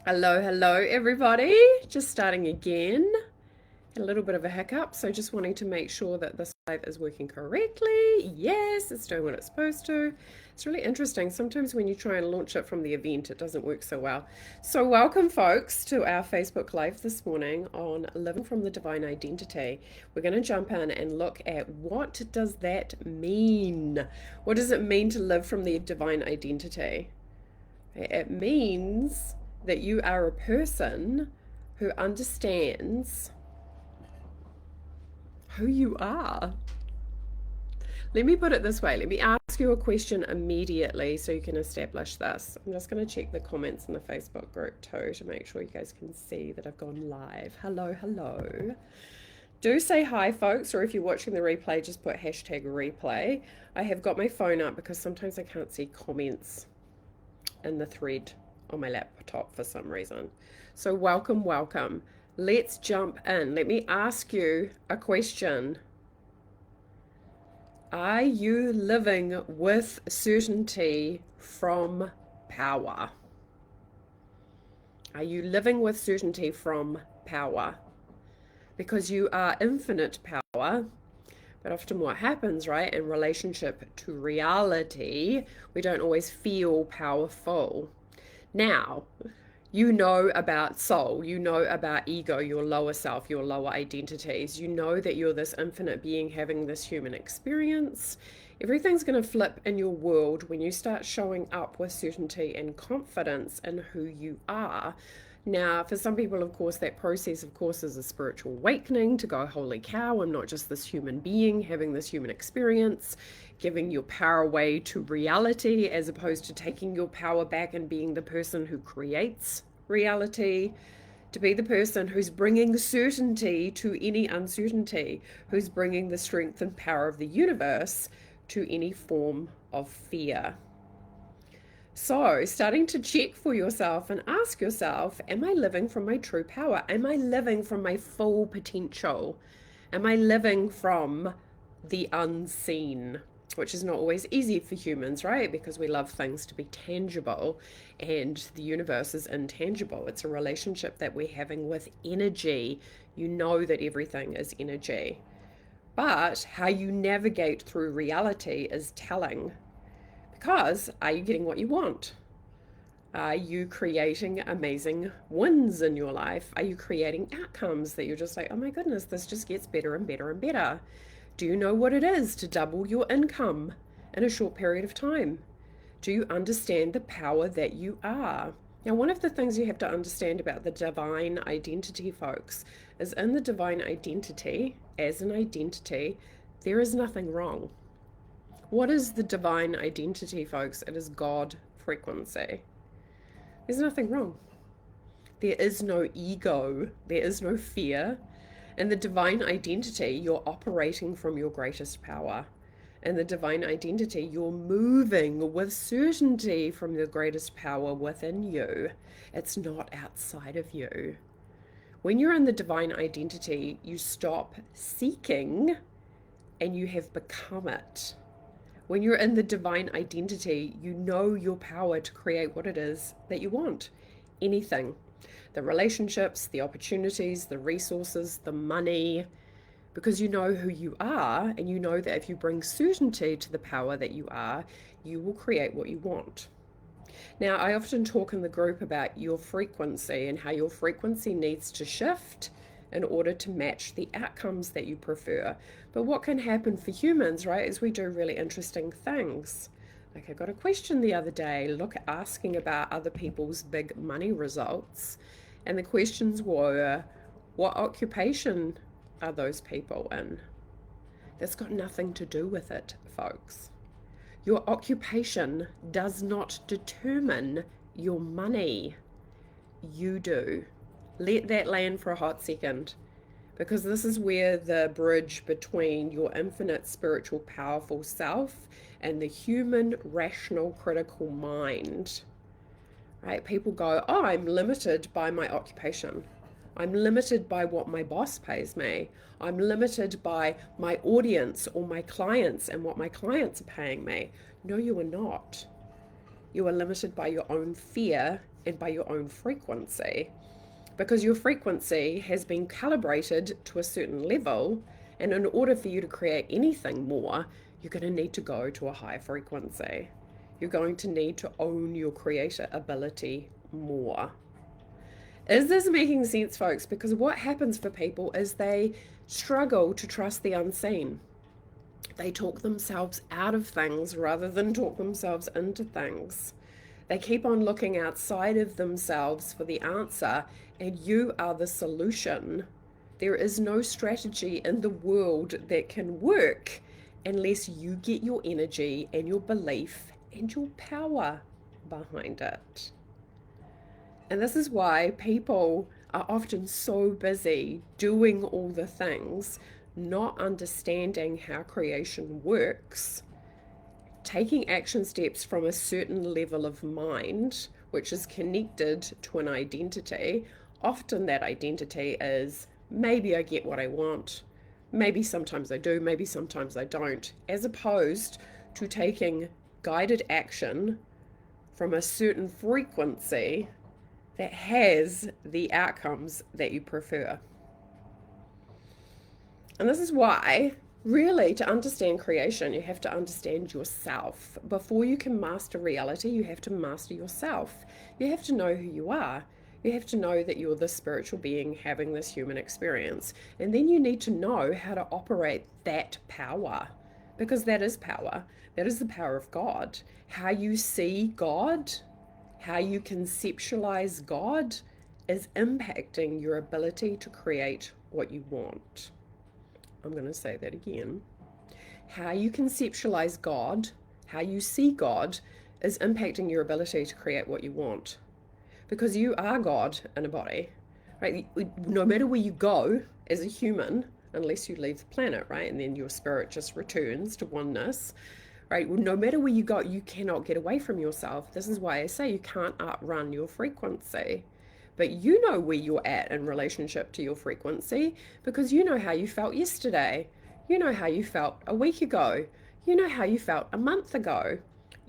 Hello, hello, everybody. Just starting again. Had a little bit of a hiccup, so just wanting to make sure that this live is working correctly. Yes, it's doing what it's supposed to. It's really interesting. Sometimes when you try and launch it from the event, it doesn't work so well. So, welcome, folks, to our Facebook Live this morning on Living from the Divine Identity. We're going to jump in and look at what does that mean? What does it mean to live from the divine identity? It means that you are a person who understands who you are. Let me put it this way. Let me ask you a question immediately so you can establish this. I'm just going to check the comments in the Facebook group too to make sure you guys can see that I've gone live. Hello, hello. Do say hi, folks, or if you're watching the replay, just put hashtag replay. I have got my phone up because sometimes I can't see comments in the thread on my laptop for some reason. So welcome, welcome. Let's jump in. Let me ask you a question. Are you living with certainty from power? Are you living with certainty from power? Because you are infinite power. But often what happens, right, in relationship to reality, we don't always feel powerful. Now, you know about soul, you know about ego, your lower self, your lower identities. You know that you're this infinite being having this human experience. Everything's going to flip in your world when you start showing up with certainty and confidence in who you are. Now, for some people, of course, that process, of course, is a spiritual awakening to go, holy cow, I'm not just this human being having this human experience, giving your power away to reality as opposed to taking your power back and being the person who creates reality, to be the person who's bringing certainty to any uncertainty, who's bringing the strength and power of the universe to any form of fear. So, starting to check for yourself and ask yourself, am I living from my true power? Am I living from my full potential? Am I living from the unseen? Which is not always easy for humans, right? Because we love things to be tangible and the universe is intangible. It's a relationship that we're having with energy. You know that everything is energy. But how you navigate through reality is telling. Because are you getting what you want? Are you creating amazing wins in your life? Are you creating outcomes that you're just like, oh my goodness, this just gets better and better and better? Do you know what it is to double your income in a short period of time? Do you understand the power that you are? Now, one of the things you have to understand about the divine identity, folks, is in the divine identity, as an identity, there is nothing wrong. What is the divine identity, folks? It is God frequency. There's nothing wrong. There is no ego. There is no fear. In the divine identity, you're operating from your greatest power. In the divine identity, you're moving with certainty from the greatest power within you. It's not outside of you. When you're in the divine identity, you stop seeking and you have become it. When you're in the divine identity, you know your power to create what it is that you want. Anything. The relationships, the opportunities, the resources, the money. Because you know who you are, and you know that if you bring certainty to the power that you are, you will create what you want. Now, I often talk in the group about your frequency and how your frequency needs to shift in order to match the outcomes that you prefer. But what can happen for humans, right, is we do really interesting things. Like I got a question the other day, asking about other people's big money results. And the questions were, what occupation are those people in? That's got nothing to do with it, folks. Your occupation does not determine your money. You do. Let that land for a hot second, because this is where the bridge between your infinite spiritual powerful self and the human rational critical mind, right? People go, oh, I'm limited by my occupation. I'm limited by what my boss pays me. I'm limited by my audience or my clients and what my clients are paying me. No, you are not. You are limited by your own fear and by your own frequency. Because your frequency has been calibrated to a certain level, and in order for you to create anything more, you're going to need to go to a higher frequency. You're going to need to own your creator ability more. Is this making sense, folks? Because what happens for people is they struggle to trust the unseen. They talk themselves out of things rather than talk themselves into things. They keep on looking outside of themselves for the answer, and you are the solution. There is no strategy in the world that can work unless you get your energy and your belief and your power behind it. And this is why people are often so busy doing all the things, not understanding how creation works, taking action steps from a certain level of mind, which is connected to an identity. Often that identity is, maybe I get what I want, maybe sometimes I do, maybe sometimes I don't, as opposed to taking guided action from a certain frequency that has the outcomes that you prefer. And this is why, really, to understand creation, you have to understand yourself. Before you can master reality, you have to master yourself. You have to know who you are. You have to know that you're the spiritual being having this human experience. And then you need to know how to operate that power, because that is power. That is the power of God. How you see God, how you conceptualize God is impacting your ability to create what you want. I'm going to say that again. How you conceptualize God, how you see God, is impacting your ability to create what you want. Because you are God in a body, right? No matter where you go as a human, unless you leave the planet, right? And then your spirit just returns to oneness, right? No matter where you go, you cannot get away from yourself. This is why I say you can't outrun your frequency. But you know where you're at in relationship to your frequency, because you know how you felt yesterday. You know how you felt a week ago. You know how you felt a month ago.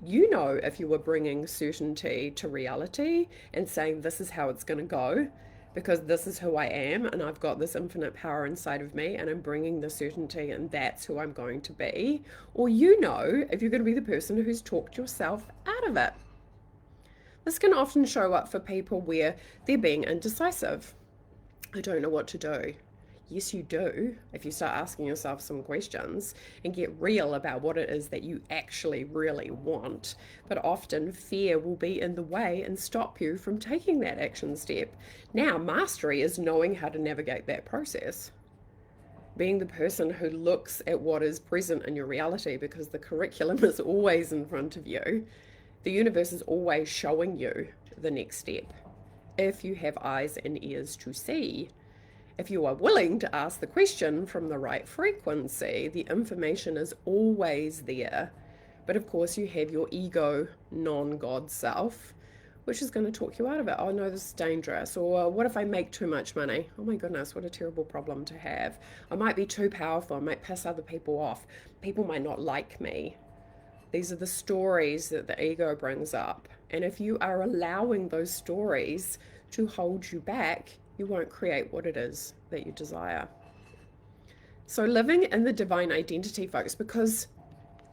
You know if you were bringing certainty to reality and saying, this is how it's going to go, because this is who I am, and I've got this infinite power inside of me, and I'm bringing the certainty, and that's who I'm going to be. Or you know if you're going to be the person who's talked yourself out of it. This can often show up for people where they're being indecisive. I don't know what to do. Yes, you do, if you start asking yourself some questions and get real about what it is that you actually really want. But often fear will be in the way and stop you from taking that action step. Now, mastery is knowing how to navigate that process. Being the person who looks at what is present in your reality, because the curriculum is always in front of you. The universe is always showing you the next step. If you have eyes and ears to see, if you are willing to ask the question from the right frequency, the information is always there. But of course you have your ego, non-God self, which is going to talk you out of it. Oh no, this is dangerous. Or what if I make too much money? Oh my goodness, what a terrible problem to have. I might be too powerful. I might piss other people off. People might not like me. These are the stories that the ego brings up. And if you are allowing those stories to hold you back, you won't create what it is that you desire. So living in the divine identity, folks, because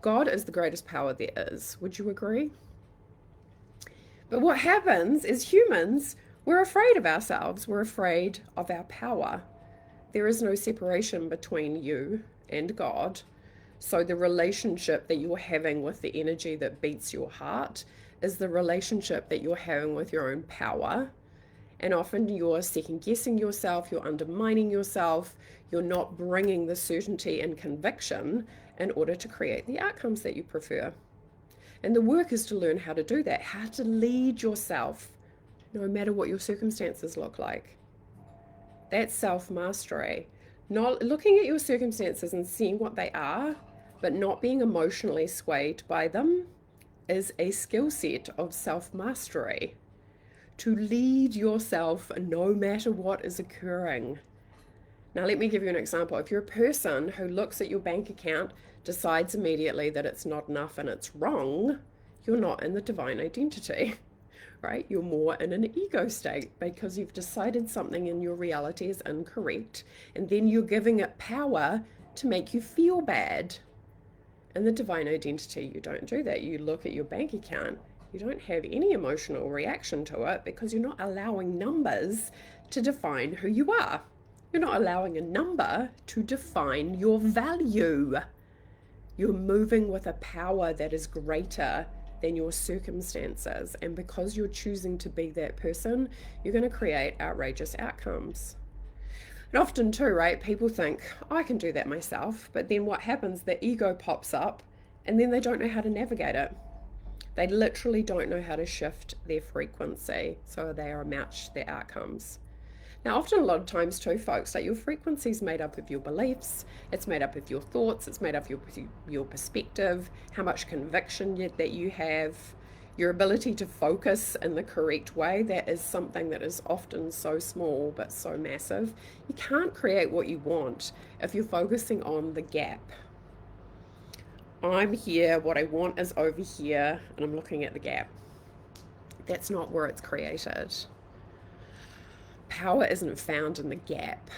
God is the greatest power there is. Would you agree? But what happens is humans, we're afraid of ourselves. We're afraid of our power. There is no separation between you and God. So the relationship that you're having with the energy that beats your heart is the relationship that you're having with your own power. And often you're second guessing yourself, you're undermining yourself, you're not bringing the certainty and conviction in order to create the outcomes that you prefer. And the work is to learn how to do that, how to lead yourself, no matter what your circumstances look like. That's self-mastery. Not looking at your circumstances and seeing what they are, but not being emotionally swayed by them, is a skill set of self-mastery. To lead yourself no matter what is occurring. Now let me give you an example. If you're a person who looks at your bank account, decides immediately that it's not enough and it's wrong, you're not in the divine identity. right? You're more in an ego state because you've decided something in your reality is incorrect, and then you're giving it power to make you feel bad. In the divine identity, you don't do that. You look at your bank account, you don't have any emotional reaction to it because you're not allowing numbers to define who you are. You're not allowing a number to define your value. You're moving with a power that is greater than your circumstances. And because you're choosing to be that person, you're going to create outrageous outcomes. And often too, right, people think, oh, I can do that myself. But then what happens, the ego pops up and then they don't know how to navigate it. They literally don't know how to shift their frequency so they are matched their outcomes. Now, often a lot of times too, folks, like your frequency is made up of your beliefs, it's made up of your thoughts, it's made up of your perspective, how much conviction that you have, your ability to focus in the correct way. That is something that is often so small but so massive. You can't create what you want if you're focusing on the gap. I'm here, what I want is over here, and I'm looking at the gap. That's not where it's created. Power isn't found in the gap.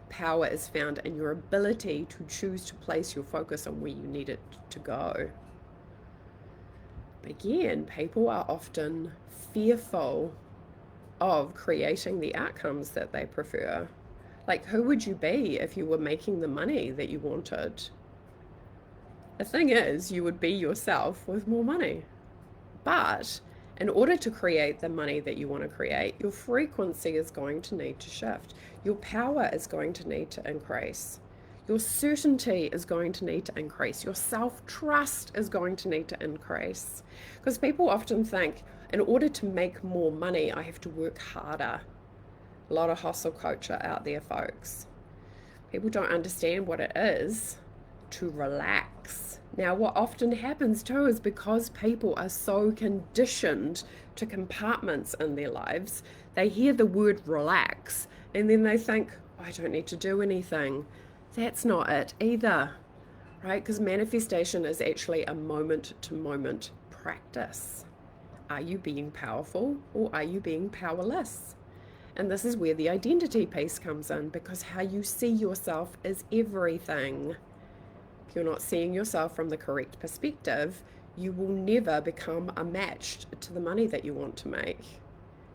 Power is found in your ability to choose to place your focus on where you need it to go. But again, people are often fearful of creating the outcomes that they prefer. Like, who would you be if you were making the money that you wanted? The thing is, you would be yourself with more money. But in order to create the money that you want to create, your frequency is going to need to shift. Your power is going to need to increase. Your certainty is going to need to increase. Your self-trust is going to need to increase. Because people often think, in order to make more money, I have to work harder. A lot of hustle culture out there, folks. People don't understand what it is to relax. Now, what often happens too is because people are so conditioned to compartments in their lives, they hear the word relax and then they think, oh, I don't need to do anything. That's not it either, right? Because manifestation is actually a moment-to-moment practice. Are you being powerful or are you being powerless? And this is where the identity piece comes in, because how you see yourself is everything. If you're not seeing yourself from the correct perspective, you will never become a match to the money that you want to make.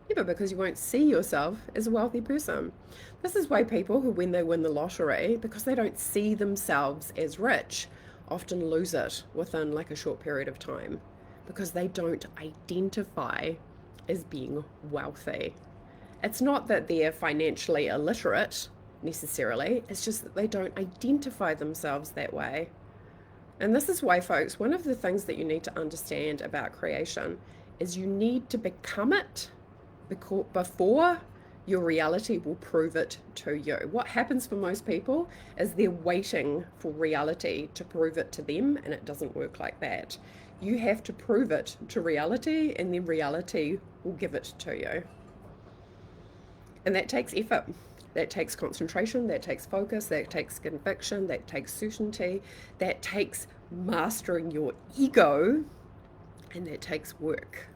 Never, because you won't see yourself as a wealthy person. This is why people who, when they win the lottery, because they don't see themselves as rich, often lose it within like a short period of time, because they don't identify as being wealthy. It's not that they're financially illiterate necessarily, it's just that they don't identify themselves that way. And this is why, folks, one of the things that you need to understand about creation is you need to become it before your reality will prove it to you. What happens for most people is they're waiting for reality to prove it to them, and it doesn't work like that. You have to prove it to reality, and then reality will give it to you. And that takes effort. That takes concentration, that takes focus, that takes conviction, that takes certainty, that takes mastering your ego, and that takes work.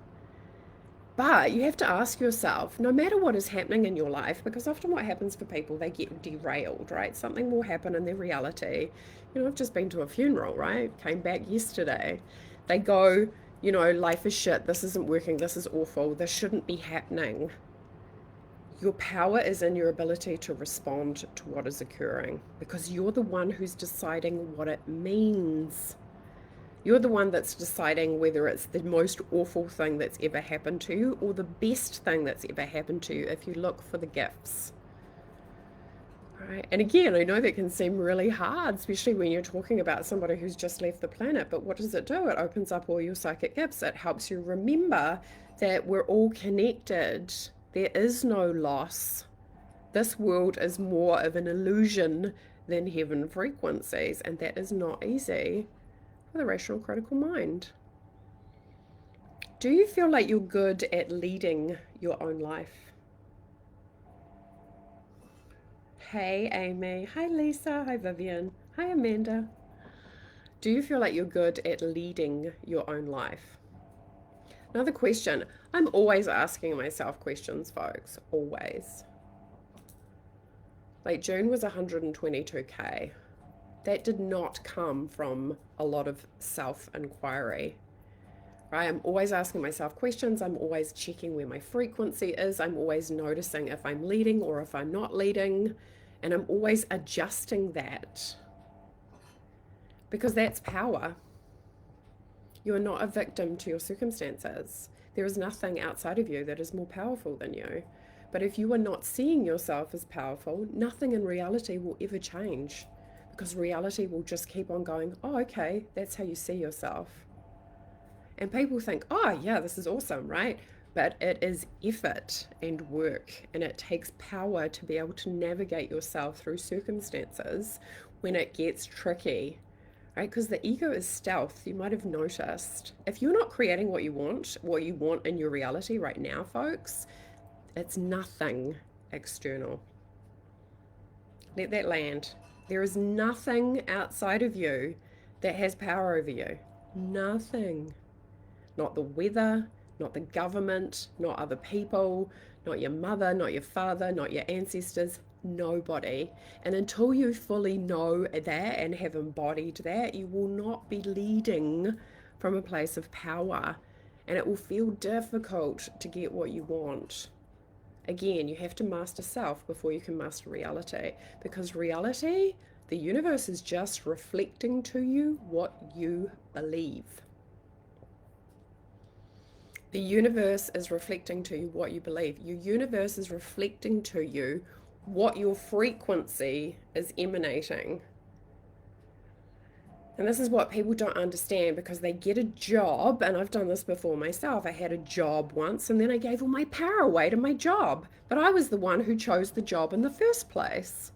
But you have to ask yourself, no matter what is happening in your life, because often what happens for people, they get derailed, right? Something will happen in their reality. You know, I've just been to a funeral, right? Came back yesterday. They go, you know, life is shit, this isn't working, this is awful, this shouldn't be happening. Your power is in your ability to respond to what is occurring, because you're the one who's deciding what it means. You're the one that's deciding whether it's the most awful thing that's ever happened to you or the best thing that's ever happened to you if you look for the gifts. Right? And again, I know that can seem really hard, especially when you're talking about somebody who's just left the planet, but what does it do? It opens up all your psychic gifts. It helps you remember that we're all connected. There is no loss. This world is more of an illusion than heaven frequencies, and that is not easy for the rational critical mind. Do you feel like you're good at leading your own life? Hey, Amy. Hi, Lisa. Hi, Vivian. Hi, Amanda. Do you feel like you're good at leading your own life? Another question. I'm always asking myself questions, folks. Always. Like June was 122K. That did not come from a lot of self-inquiry. Right? I'm always asking myself questions. I'm always checking where my frequency is. I'm always noticing if I'm leading or if I'm not leading. And I'm always adjusting that. Because that's power. You are not a victim to your circumstances. There is nothing outside of you that is more powerful than you. But if you are not seeing yourself as powerful, nothing in reality will ever change. Because reality will just keep on going, oh, okay, that's how you see yourself. And people think, oh, yeah, this is awesome, right? But it is effort and work, and it takes power to be able to navigate yourself through circumstances when it gets tricky, right? Because the ego is stealth. You might have noticed. If you're not creating what you want in your reality right now, folks, it's nothing external. Let that land. There is nothing outside of you that has power over you. Nothing. Not the weather, not the government, not other people, not your mother, not your father, not your ancestors, nobody. And until you fully know that and have embodied that, you will not be leading from a place of power. And it will feel difficult to get what you want. Again, you have to master self before you can master reality. Because reality, the universe is just reflecting to you what you believe. The universe is reflecting to you what you believe. Your universe is reflecting to you what your frequency is emanating. And this is what people don't understand, because they get a job, and I've done this before myself. I had a job once, and then I gave all my power away to my job. But I was the one who chose the job in the first place.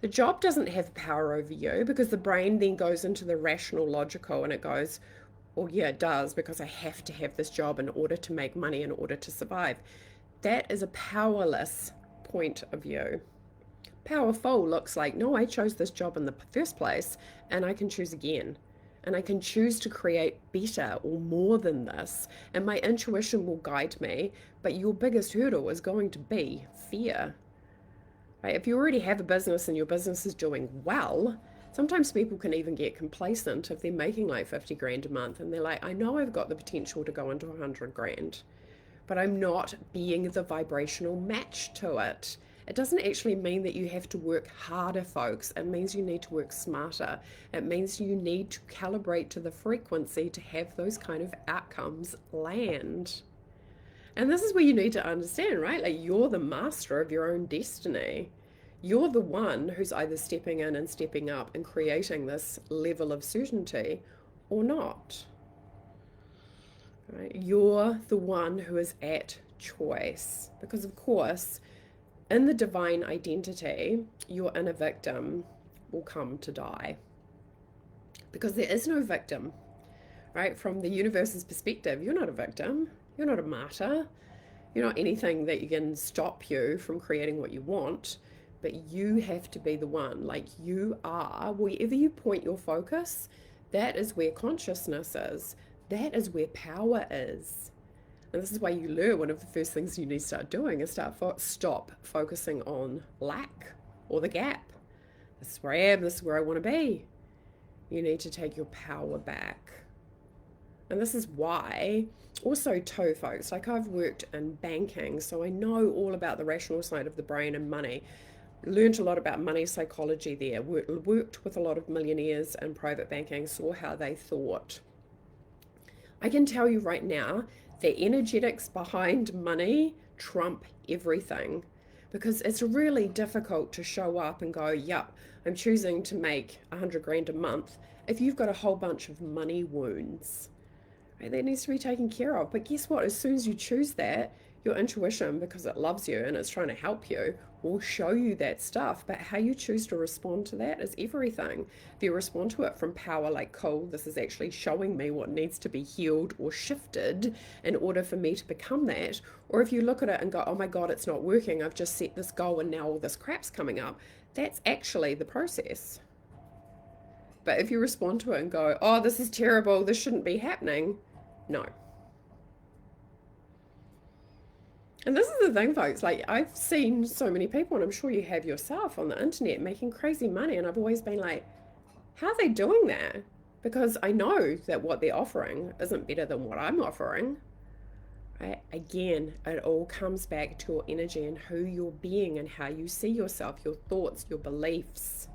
The job doesn't have power over you, because the brain then goes into the rational, logical, and it goes, well, yeah, it does, because I have to have this job in order to make money, in order to survive. That is a powerless point of view. Powerful looks like, no, I chose this job in the first place, and I can choose again. And I can choose to create better or more than this. And my intuition will guide me. But your biggest hurdle is going to be fear. Right? If you already have a business and your business is doing well, sometimes people can even get complacent if they're making like 50 grand a month and they're like, I know I've got the potential to go into 100 grand, but I'm not being the vibrational match to it. It doesn't actually mean that you have to work harder, folks. It means you need to work smarter. It means you need to calibrate to the frequency to have those kind of outcomes land. And this is where you need to understand, right? Like, you're the master of your own destiny. You're the one who's either stepping in and stepping up and creating this level of certainty or not. Right? You're the one who is at choice. Because, of course, in the divine identity, your inner victim will come to die. Because there is no victim, right? From the universe's perspective, you're not a victim. You're not a martyr. You're not anything that can stop you from creating what you want. But you have to be the one. Like, you are, wherever you point your focus, that is where consciousness is. That is where power is. And this is why you learn, one of the first things you need to start doing is stop focusing on lack or the gap. This is where I am, this is where I want to be. You need to take your power back. And this is why, also too, folks, like, I've worked in banking, so I know all about the rational side of the brain and money. Learned a lot about money psychology there. Worked with a lot of millionaires in private banking, saw how they thought. I can tell you right now, the energetics behind money trump everything, because it's really difficult to show up and go, yep, I'm choosing to make 100 grand a month if you've got a whole bunch of money wounds. Right? That needs to be taken care of. But guess what? As soon as you choose that, your intuition, because it loves you and it's trying to help you, will show you that stuff. But how you choose to respond to that is everything. If you respond to it from power, like, cool, this is actually showing me what needs to be healed or shifted in order for me to become that. Or if you look at it and go, oh my God, it's not working, I've just set this goal and now all this crap's coming up. That's actually the process. But if you respond to it and go, oh, this is terrible, this shouldn't be happening, no. And this is the thing, folks, like I've seen so many people, and I'm sure you have yourself on the internet, making crazy money. And I've always been like, how are they doing that? Because I know that what they're offering isn't better than what I'm offering. Right? Again, it all comes back to your energy and who you're being and how you see yourself, your thoughts, your beliefs,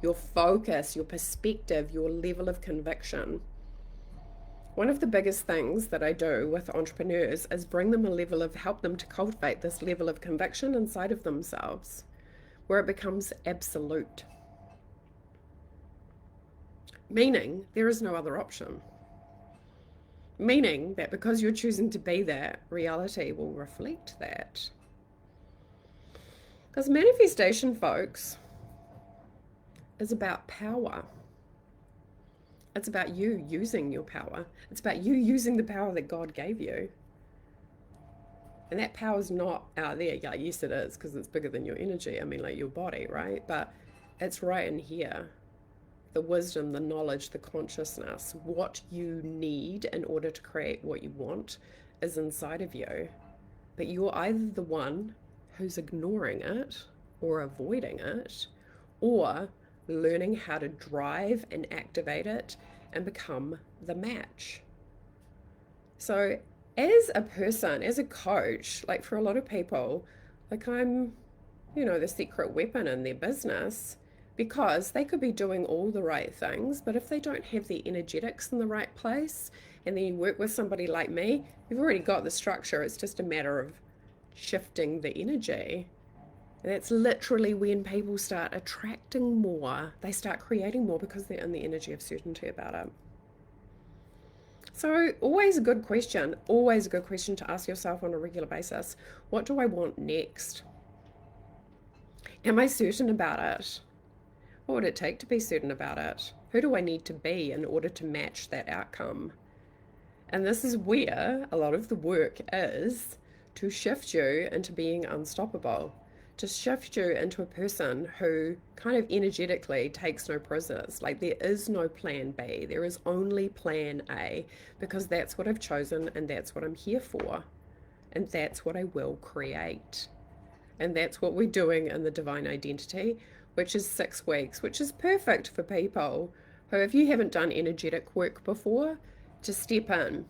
your focus, your perspective, your level of conviction. One of the biggest things that I do with entrepreneurs is bring them a level of, help them to cultivate this level of conviction inside of themselves where it becomes absolute. Meaning there is no other option. Meaning that because you're choosing to be that, reality will reflect that. Because manifestation, folks, is about power. It's about you using your power. It's about you using the power that God gave you. And that power is not out there. Like, yes, it is, because it's bigger than your energy. I mean, like your body, right? But it's right in here. The wisdom, the knowledge, the consciousness, what you need in order to create what you want is inside of you. But you're either the one who's ignoring it or avoiding it, or learning how to drive and activate it and become the match. So as a person, as a coach, like for a lot of people, like I'm, the secret weapon in their business, because they could be doing all the right things, but if they don't have the energetics in the right place, and then you work with somebody like me, you've already got the structure. It's just a matter of shifting the energy. And that's literally when people start attracting more. They start creating more because they're in the energy of certainty about it. So always a good question to ask yourself on a regular basis. What do I want next? Am I certain about it? What would it take to be certain about it? Who do I need to be in order to match that outcome? And this is where a lot of the work is, to shift you into being unstoppable, to shift you into a person who kind of energetically takes no prisoners. Like there is no plan B, there is only plan A, because that's what I've chosen and that's what I'm here for. And that's what I will create. And that's what we're doing in the Divine Identity, which is 6 weeks, which is perfect for people who, if you haven't done energetic work before, to step in.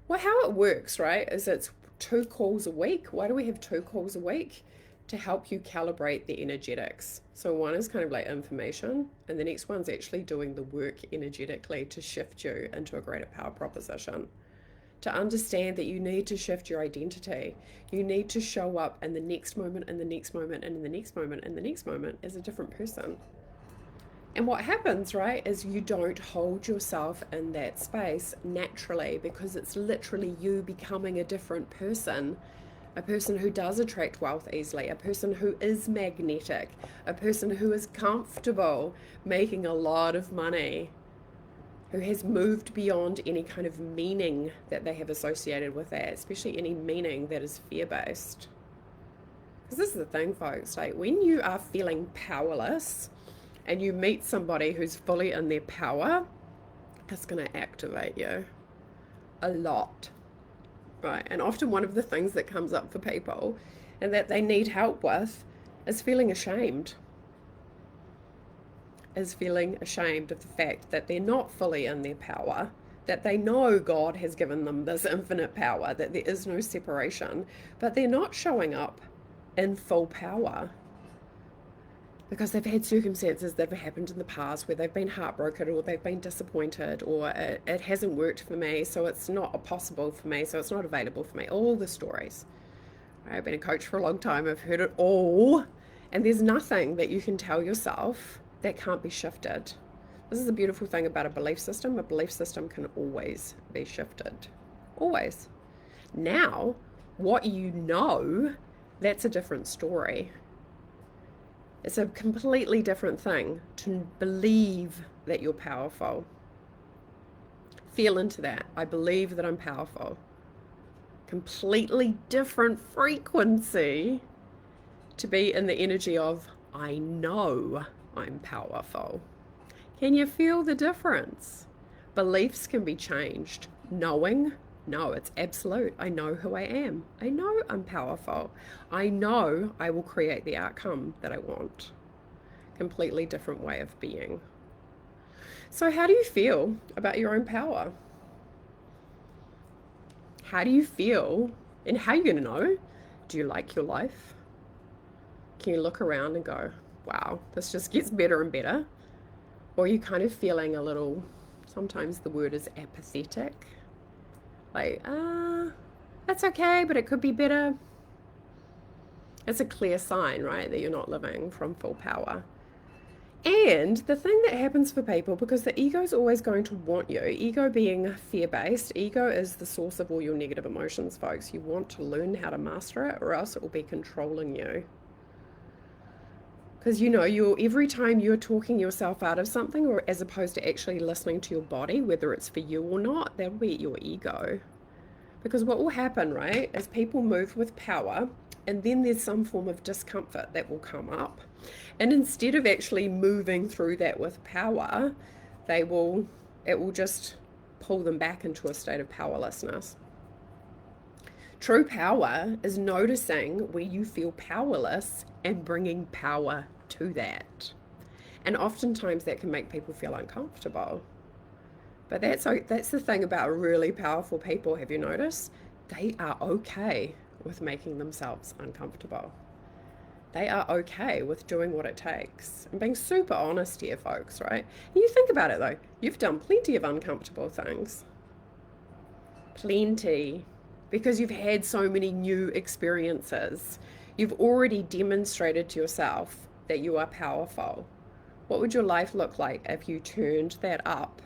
Well, how it works, right, is it's 2 calls a week. Why do we have 2 calls a week? To help you calibrate the energetics. So one is kind of like information, and the next one's actually doing the work energetically to shift you into a greater power proposition. To understand that you need to shift your identity. You need to show up in the next moment, and the next moment, and in the next moment, and the next moment as a different person. And what happens, right, is you don't hold yourself in that space naturally, because it's literally you becoming a different person. A person who does attract wealth easily, a person who is magnetic, a person who is comfortable making a lot of money, who has moved beyond any kind of meaning that they have associated with that, especially any meaning that is fear-based. Because this is the thing, folks, like when you are feeling powerless and you meet somebody who's fully in their power, it's going to activate you a lot. Right, and often one of the things that comes up for people and that they need help with is feeling ashamed. Is feeling ashamed of the fact that they're not fully in their power, that they know God has given them this infinite power, that there is no separation, but they're not showing up in full power because they've had circumstances that have happened in the past where they've been heartbroken, or they've been disappointed, or it hasn't worked for me, so it's not possible for me, so it's not available for me. All the stories. I've been a coach for a long time. I've heard it all. And there's nothing that you can tell yourself that can't be shifted. This is the beautiful thing about a belief system. A belief system can always be shifted. Always. Now, what you know, that's a different story. It's a completely different thing to believe that you're powerful. Feel into that. I believe that I'm powerful. Completely different frequency to be in the energy of, I know I'm powerful. Can you feel the difference? Beliefs can be changed. Knowing No, it's absolute. I know who I am. I know I'm powerful. I know I will create the outcome that I want. Completely different way of being. So, how do you feel about your own power? How do you feel? And how are you going to know? Do you like your life? Can you look around and go, wow, this just gets better and better? Or are you kind of feeling a little, sometimes the word is apathetic? Like, that's okay, but it could be better. It's a clear sign, right, that you're not living from full power. And the thing that happens for people, because the ego is always going to want you, ego being fear-based, ego is the source of all your negative emotions, folks. You want to learn how to master it, or else it will be controlling you. Because you're every time you're talking yourself out of something, or as opposed to actually listening to your body, whether it's for you or not, that'll be your ego. Because what will happen, right, is people move with power, and then there's some form of discomfort that will come up. And instead of actually moving through that with power, it will just pull them back into a state of powerlessness. True power is noticing where you feel powerless and bringing power to that. And oftentimes that can make people feel uncomfortable. But that's the thing about really powerful people, have you noticed? They are okay with making themselves uncomfortable. They are okay with doing what it takes. And being super honest here, folks, right? And you think about it though, you've done plenty of uncomfortable things. Plenty. Because you've had so many new experiences. You've already demonstrated to yourself that you are powerful. What would your life look like if you turned that up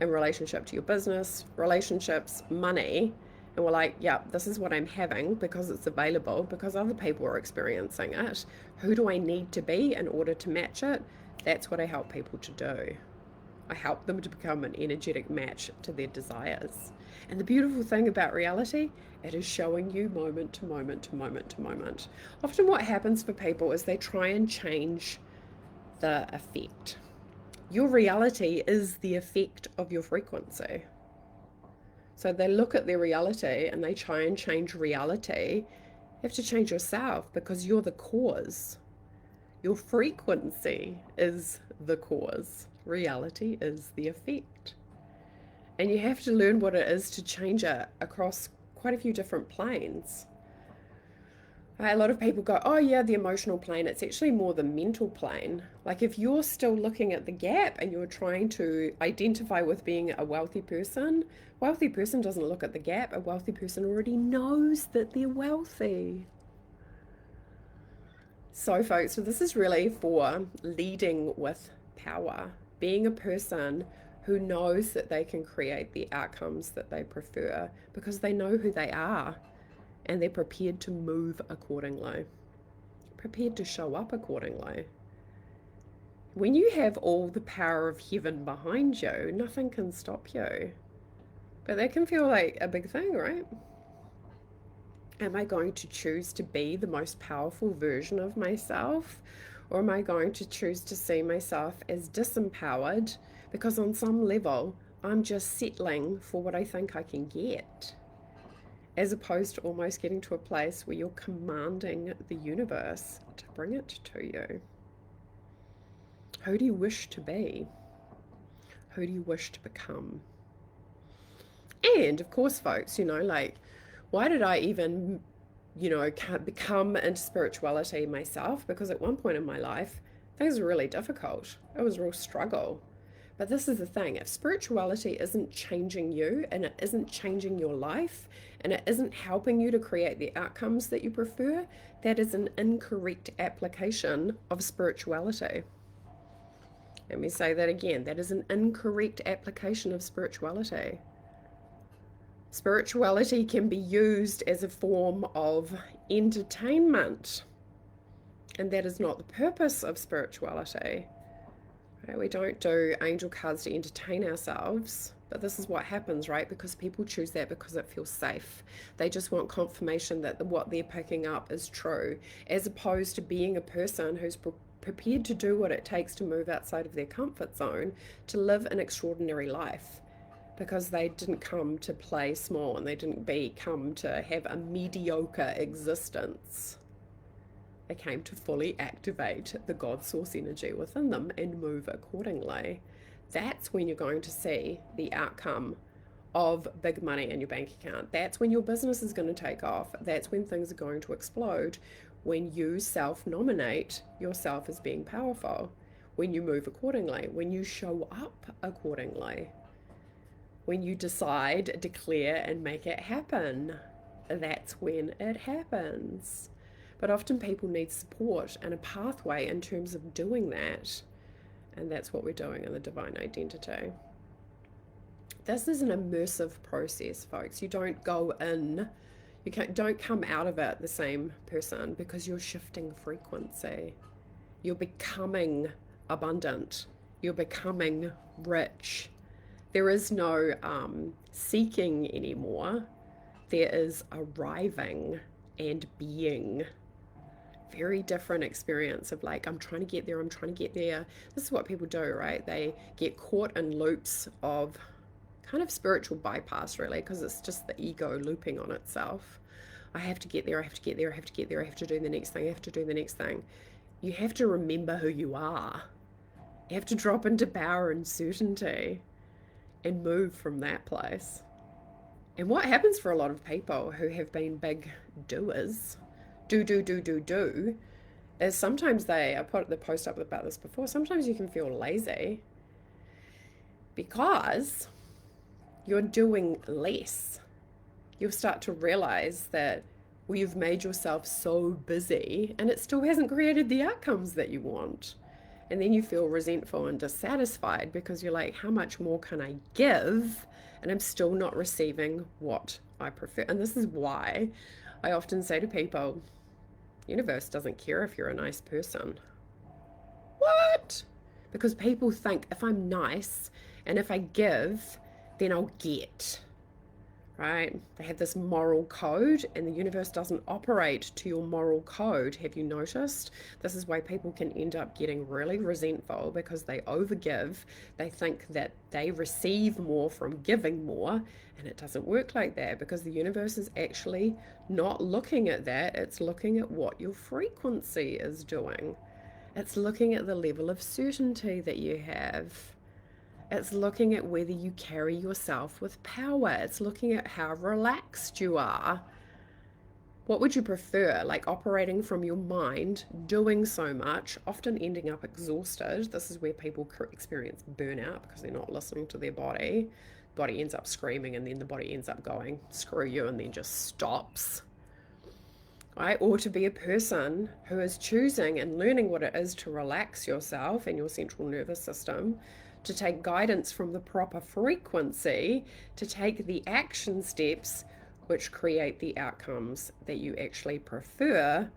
in relationship to your business, relationships, money, and we're like, yeah, this is what I'm having because it's available, because other people are experiencing it. Who do I need to be in order to match it? That's what I help people to do. I help them to become an energetic match to their desires. And the beautiful thing about reality, it is showing you moment to moment to moment to moment. Often what happens for people is they try and change the effect. Your reality is the effect of your frequency. So they look at their reality and they try and change reality. You have to change yourself because you're the cause. Your frequency is the cause. Reality is the effect. And you have to learn what it is to change it across quite a few different planes. A lot of people go, oh yeah, the emotional plane. It's actually more the mental plane. Like if you're still looking at the gap and you're trying to identify with being a wealthy person doesn't look at the gap. A wealthy person already knows that they're wealthy. So folks, so this is really for leading with power, being a person who knows that they can create the outcomes that they prefer because they know who they are. And they're prepared to move accordingly, prepared to show up accordingly. When you have all the power of heaven behind you, nothing can stop you. But that can feel like a big thing, right? Am I going to choose to be the most powerful version of myself? Or am I going to choose to see myself as disempowered because on some level I'm just settling for what I think I can get? As opposed to almost getting to a place where you're commanding the universe to bring it to you. Who do you wish to be? Who do you wish to become? And of course, folks, like, why did I even, become into spirituality myself? Because at one point in my life, things were really difficult. It was a real struggle. But this is the thing, if spirituality isn't changing you and it isn't changing your life and it isn't helping you to create the outcomes that you prefer, that is an incorrect application of spirituality. Let me say that again, that is an incorrect application of spirituality. Spirituality can be used as a form of entertainment, and that is not the purpose of spirituality. Right? We don't do angel cards to entertain ourselves, but this is what happens, right? Because people choose that because it feels safe. They just want confirmation that what they're picking up is true, as opposed to being a person who's prepared to do what it takes to move outside of their comfort zone to live an extraordinary life. because they didn't come to play small and they didn't come to have a mediocre existence. They came to fully activate the God source energy within them and move accordingly. That's when you're going to see the outcome of big money in your bank account. That's when your business is going to take off. That's when things are going to explode. When you self-nominate yourself as being powerful, when you move accordingly, when you show up accordingly, when you decide, declare, and make it happen. That's when it happens. But often people need support and a pathway in terms of doing that. And that's what we're doing in the divine identity. This is an immersive process, folks. You don't go in, don't come out of it the same person, because you're shifting frequency. You're becoming abundant. You're becoming rich. There is no seeking anymore. There is arriving and being. Very different experience of like, I'm trying to get there, I'm trying to get there. This is what people do, right? They get caught in loops of kind of spiritual bypass, really, because it's just the ego looping on itself. I have to get there, I have to get there, I have to get there, I have to do the next thing, I have to do the next thing. You have to remember who you are. You have to drop into power and certainty and move from that place. And what happens for a lot of people who have been big doers, do, is sometimes I put the post up about this before, sometimes you can feel lazy because you're doing less. You'll start to realize that you've made yourself so busy and it still hasn't created the outcomes that you want. And then you feel resentful and dissatisfied because you're like, how much more can I give? And I'm still not receiving what I prefer. And this is why I often say to people, universe doesn't care if you're a nice person. What? Because people think if I'm nice and if I give, then I'll get. Right? They have this moral code and the universe doesn't operate to your moral code. Have you noticed? This is why people can end up getting really resentful because they overgive. They think that they receive more from giving more, and it doesn't work like that because the universe is actually not looking at that. It's looking at what your frequency is doing. It's looking at the level of certainty that you have. It's looking at whether you carry yourself with power. It's looking at how relaxed you are. What would you prefer? Like operating from your mind, doing so much, often ending up exhausted. This is where people experience burnout because they're not listening to their body. Body ends up screaming and then the body ends up going, screw you, and then just stops. Right? Or to be a person who is choosing and learning what it is to relax yourself and your central nervous system, to take guidance from the proper frequency, to take the action steps which create the outcomes that you actually prefer,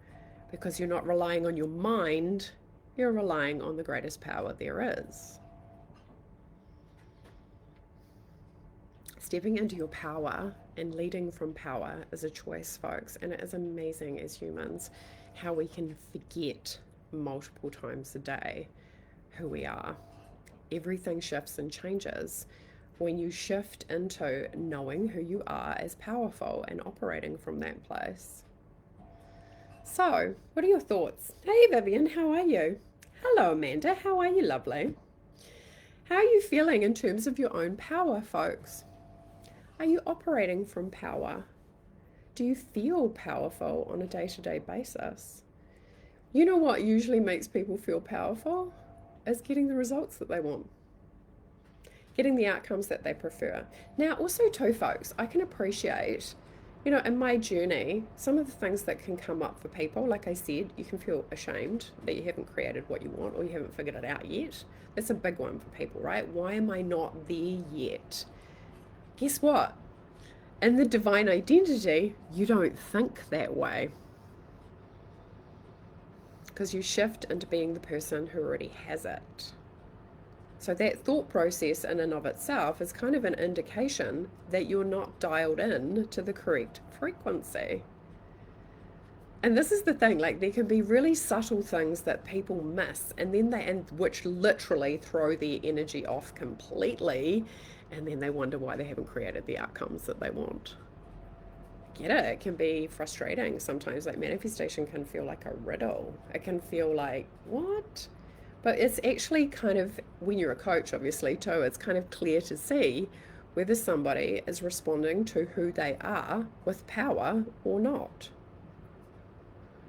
because you're not relying on your mind, you're relying on the greatest power there is. Stepping into your power and leading from power is a choice, folks, and it is amazing as humans how we can forget multiple times a day who we are. Everything shifts and changes when you shift into knowing who you are as powerful and operating from that place. So, what are your thoughts? Hey Vivian, how are you? Hello Amanda, how are you, lovely? How are you feeling in terms of your own power, folks? Are you operating from power? Do you feel powerful on a day-to-day basis? You know what usually makes people feel powerful? Is getting the results that they want, getting the outcomes that they prefer. Now, also too, folks, I can appreciate, in my journey, some of the things that can come up for people. Like I said, you can feel ashamed that you haven't created what you want or you haven't figured it out yet. That's a big one for people, right? Why am I not there yet? Guess what? In the divine identity, you don't think that way. Because you shift into being the person who already has it. So that thought process in and of itself is kind of an indication that you're not dialed in to the correct frequency. And this is the thing, like there can be really subtle things that people miss and which literally throw their energy off completely. and then they wonder why they haven't created the outcomes that they want. Get it? It can be frustrating sometimes. Like manifestation can feel like a riddle. It can feel like, what? But it's actually kind of, when you're a coach, obviously, too, it's kind of clear to see whether somebody is responding to who they are with power or not.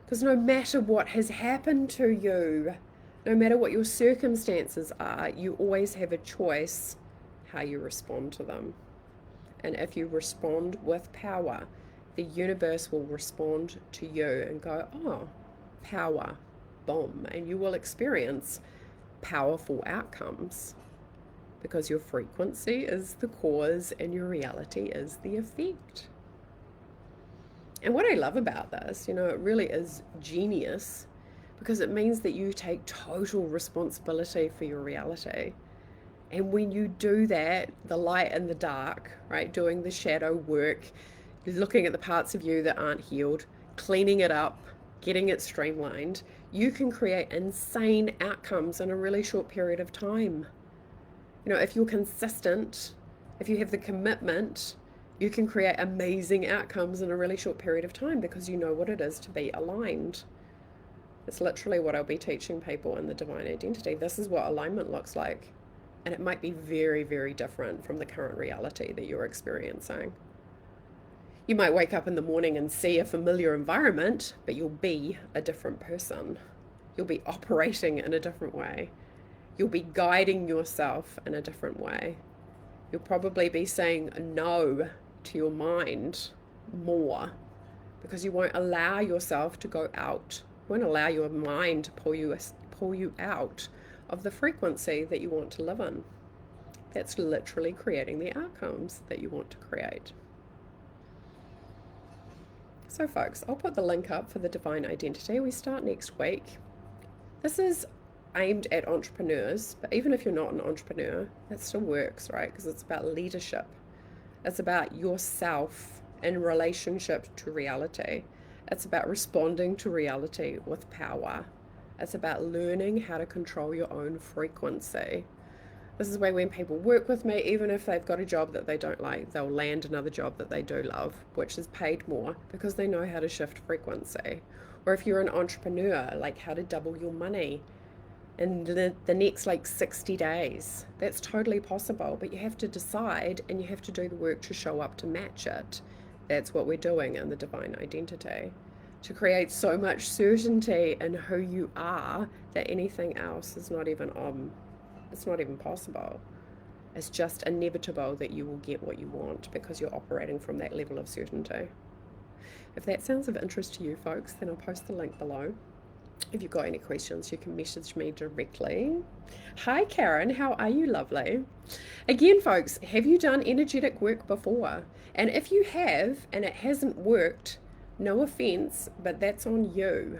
Because no matter what has happened to you, no matter what your circumstances are, you always have a choice how you respond to them. And if you respond with power, the universe will respond to you and go, oh, power, boom. And you will experience powerful outcomes because your frequency is the cause and your reality is the effect. And what I love about this, it really is genius, because it means that you take total responsibility for your reality. And when you do that, the light and the dark, right, doing the shadow work, looking at the parts of you that aren't healed, cleaning it up, getting it streamlined, you can create insane outcomes in a really short period of time. If you're consistent, if you have the commitment, you can create amazing outcomes in a really short period of time because you know what it is to be aligned. It's literally what I'll be teaching people in the divine identity. This is what alignment looks like. And it might be very, very different from the current reality that you're experiencing. You might wake up in the morning and see a familiar environment, but you'll be a different person. You'll be operating in a different way. You'll be guiding yourself in a different way. You'll probably be saying no to your mind more because you won't allow yourself to go out. You won't allow your mind to pull you out of the frequency that you want to live in. That's literally creating the outcomes that you want to create. So folks, I'll put the link up for the divine identity. We start next week. This is aimed at entrepreneurs, but even if you're not an entrepreneur, that still works, right? Because it's about leadership. It's about yourself in relationship to reality. It's about responding to reality with power. It's about learning how to control your own frequency. This is why when people work with me, even if they've got a job that they don't like, they'll land another job that they do love, which is paid more because they know how to shift frequency. Or if you're an entrepreneur, like how to double your money in the next 60 days. That's totally possible, but you have to decide and you have to do the work to show up to match it. That's what we're doing in the divine identity. To create so much certainty in who you are that anything else is not even it's not even possible. It's just inevitable that you will get what you want because you're operating from that level of certainty. If that sounds of interest to you folks, then I'll post the link below. If you've got any questions, you can message me directly. Hi Karen, how are you, lovely? Again folks, have you done energetic work before? And if you have and it hasn't worked, no offense, but that's on you.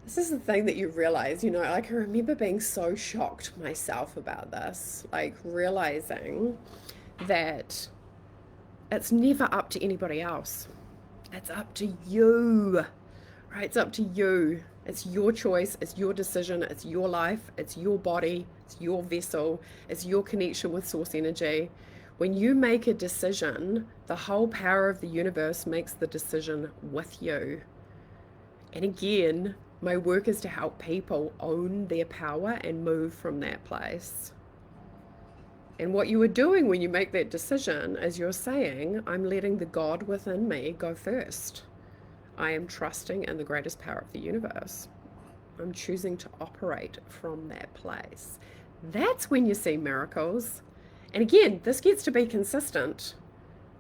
This is the thing that you realize, I remember being so shocked myself about this, realizing that it's never up to anybody else. It's up to you, right? It's up to you. It's your choice. It's your decision. It's your life. It's your body. It's your vessel. It's your connection with source energy. When you make a decision, the whole power of the universe makes the decision with you. And again, my work is to help people own their power and move from that place. And what you are doing when you make that decision is you're saying, I'm letting the God within me go first. I am trusting in the greatest power of the universe. I'm choosing to operate from that place. That's when you see miracles. And again, this gets to be consistent,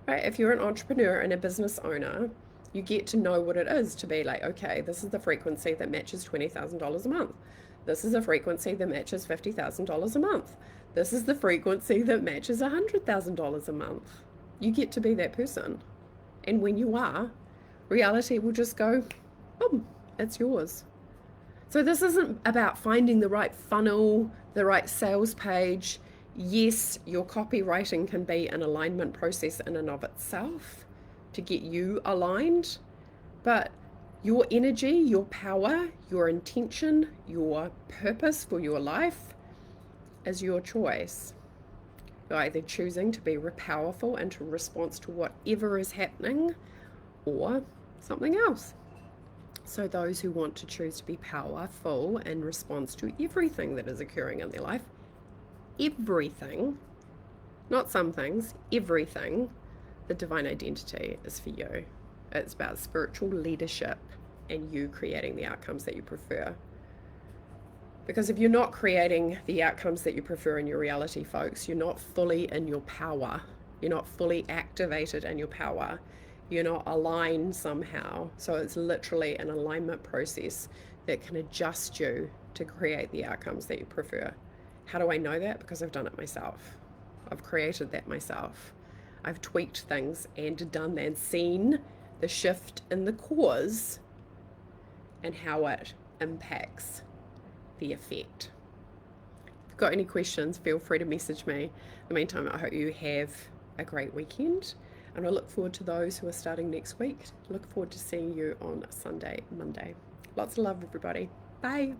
right? If you're an entrepreneur and a business owner, you get to know what it is to be like, okay, this is the frequency that matches $20,000 a month. This is a frequency that matches $50,000 a month. This is the frequency that matches $100,000 a month. You get to be that person. And when you are, reality will just go, boom, it's yours. So this isn't about finding the right funnel, the right sales page. Yes, your copywriting can be an alignment process in and of itself to get you aligned, but your energy, your power, your intention, your purpose for your life is your choice. You're either choosing to be powerful and to respond to whatever is happening, or something else. So those who want to choose to be powerful in response to everything that is occurring in their life, everything, not some things, everything, the divine identity is for you. It's about spiritual leadership and you creating the outcomes that you prefer. Because if you're not creating the outcomes that you prefer in your reality, folks, you're not fully in your power. You're not fully activated in your power. You're not aligned somehow. So it's literally an alignment process that can adjust you to create the outcomes that you prefer. How do I know that? Because I've done it myself. I've created that myself. I've tweaked things and done that and seen the shift in the cause and how it impacts the effect. If you've got any questions, feel free to message me. In the meantime, I hope you have a great weekend, and I look forward to those who are starting next week. Look forward to seeing you on Sunday, Monday. Lots of love, everybody. Bye.